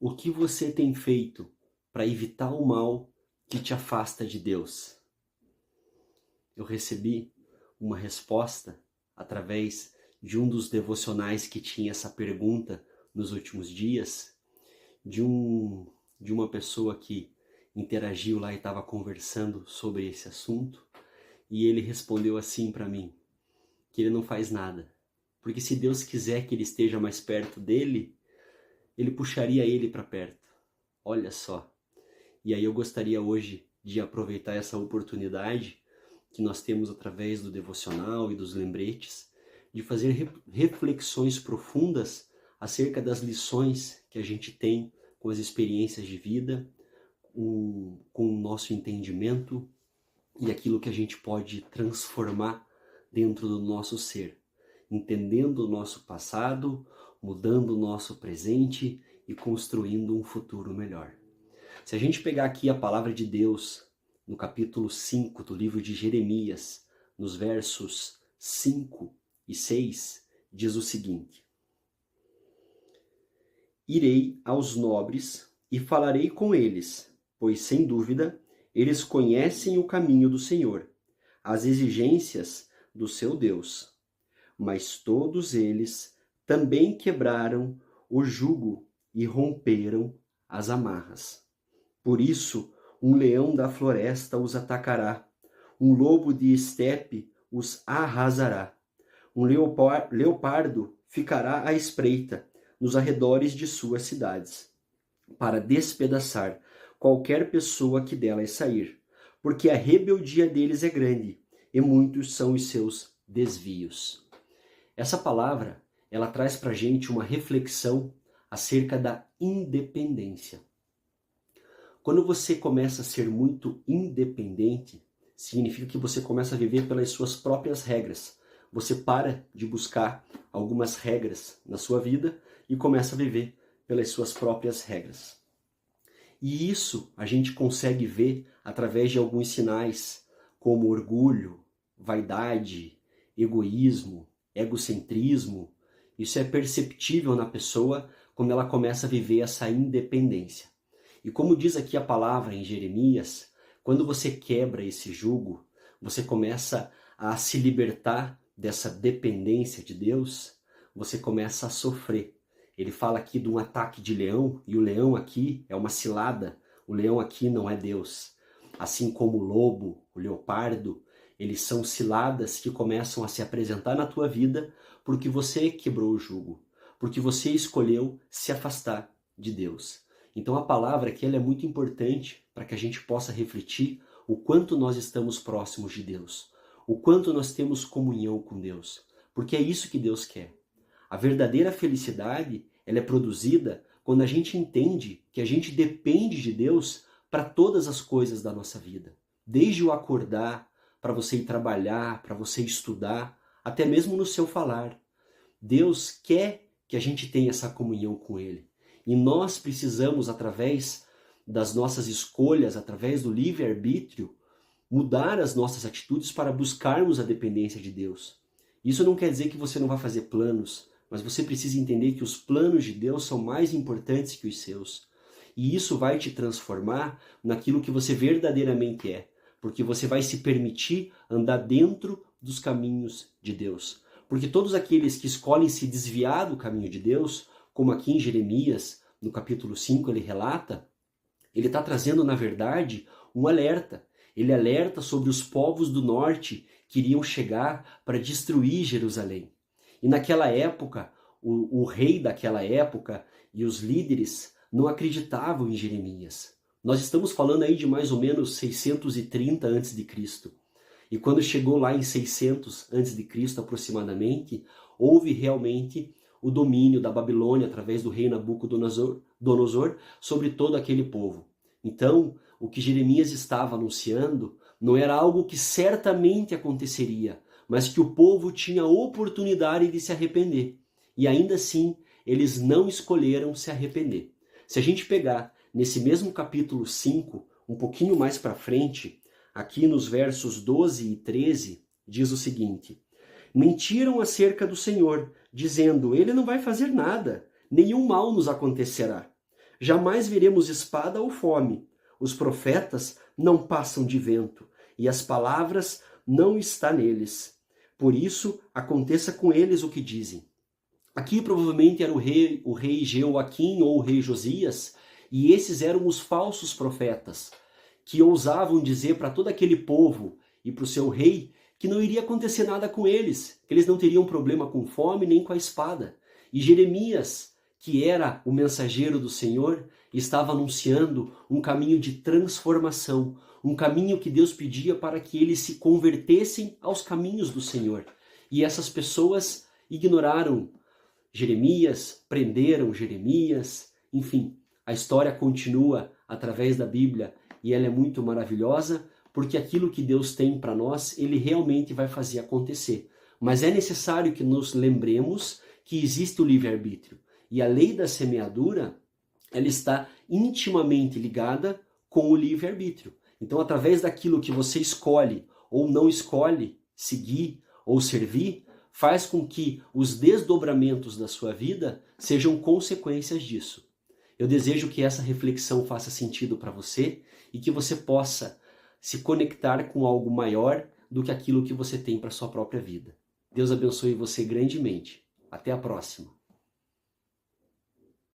O que você tem feito para evitar o mal que te afasta de Deus? Eu recebi uma resposta através de um dos devocionais que tinha essa pergunta nos últimos dias, de uma pessoa que interagiu lá e estava conversando sobre esse assunto, e ele respondeu assim para mim, que ele não faz nada, porque se Deus quiser que ele esteja mais perto dele, ele puxaria ele para perto. Olha só. E aí eu gostaria hoje de aproveitar essa oportunidade que nós temos através do devocional e dos lembretes, de fazer reflexões profundas acerca das lições que a gente tem com as experiências de vida, com o nosso entendimento e aquilo que a gente pode transformar dentro do nosso ser, entendendo o nosso passado, mudando o nosso presente e construindo um futuro melhor. Se a gente pegar aqui a palavra de Deus, no capítulo 5 do livro de Jeremias, nos versos 5 e 6, diz o seguinte: Irei aos nobres e falarei com eles, pois sem dúvida eles conhecem o caminho do Senhor, as exigências do seu Deus. Mas todos eles também quebraram o jugo e romperam as amarras. Por isso, um leão da floresta os atacará, um lobo de estepe os arrasará. Um leopardo ficará à espreita nos arredores de suas cidades, para despedaçar qualquer pessoa que delas sair, porque a rebeldia deles é grande e muitos são os seus desvios. Essa palavra, ela traz para a gente uma reflexão acerca da independência. Quando você começa a ser muito independente, significa que você começa a viver pelas suas próprias regras. Você para de buscar algumas regras na sua vida e começa a viver pelas suas próprias regras. E isso a gente consegue ver através de alguns sinais, como orgulho, vaidade, egoísmo, egocentrismo. Isso é perceptível na pessoa quando ela começa a viver essa independência. E como diz aqui a palavra em Jeremias, quando você quebra esse jugo, você começa a se libertar dessa dependência de Deus, você começa a sofrer. Ele fala aqui de um ataque de leão, e o leão aqui é uma cilada, o leão aqui não é Deus. Assim como o lobo, o leopardo, eles são ciladas que começam a se apresentar na tua vida porque você quebrou o jugo, porque você escolheu se afastar de Deus. Então a palavra aqui ela é muito importante para que a gente possa refletir o quanto nós estamos próximos de Deus, o quanto nós temos comunhão com Deus, porque é isso que Deus quer. A verdadeira felicidade ela é produzida quando a gente entende que a gente depende de Deus para todas as coisas da nossa vida, desde o acordar, para você ir trabalhar, para você estudar, até mesmo no seu falar. Deus quer que a gente tenha essa comunhão com Ele. E nós precisamos, através das nossas escolhas, através do livre-arbítrio, mudar as nossas atitudes para buscarmos a dependência de Deus. Isso não quer dizer que você não vai fazer planos, mas você precisa entender que os planos de Deus são mais importantes que os seus. E isso vai te transformar naquilo que você verdadeiramente é, porque você vai se permitir andar dentro dos caminhos de Deus. Porque todos aqueles que escolhem se desviar do caminho de Deus, como aqui em Jeremias, no capítulo 5, ele relata, ele está trazendo, na verdade, um alerta. Ele alerta sobre os povos do norte que iriam chegar para destruir Jerusalém. E naquela época, o rei daquela época e os líderes não acreditavam em Jeremias. Nós estamos falando aí de mais ou menos 630 a.C. E quando chegou lá em 600 a.C. aproximadamente, houve realmente o domínio da Babilônia através do rei Nabucodonosor sobre todo aquele povo. Então, o que Jeremias estava anunciando não era algo que certamente aconteceria, mas que o povo tinha a oportunidade de se arrepender. E ainda assim, eles não escolheram se arrepender. Se a gente pegar nesse mesmo capítulo 5, um pouquinho mais para frente, aqui nos versos 12 e 13, diz o seguinte: Mentiram acerca do Senhor, dizendo, ele não vai fazer nada, nenhum mal nos acontecerá. Jamais veremos espada ou fome. Os profetas não passam de vento, e as palavras não estão neles. Por isso, aconteça com eles o que dizem. Aqui provavelmente era o rei Jeoaquim ou o rei Josias, e esses eram os falsos profetas, que ousavam dizer para todo aquele povo e para o seu rei que não iria acontecer nada com eles, que eles não teriam problema com fome nem com a espada. E Jeremias, que era o mensageiro do Senhor, estava anunciando um caminho de transformação, um caminho que Deus pedia para que eles se convertessem aos caminhos do Senhor. E essas pessoas ignoraram Jeremias, prenderam Jeremias, enfim, a história continua através da Bíblia e ela é muito maravilhosa, porque aquilo que Deus tem para nós, Ele realmente vai fazer acontecer. Mas é necessário que nos lembremos que existe o livre-arbítrio. E a lei da semeadura, ela está intimamente ligada com o livre-arbítrio. Então, através daquilo que você escolhe ou não escolhe seguir ou servir, faz com que os desdobramentos da sua vida sejam consequências disso. Eu desejo que essa reflexão faça sentido para você e que você possa se conectar com algo maior do que aquilo que você tem para sua própria vida. Deus abençoe você grandemente. Até a próxima.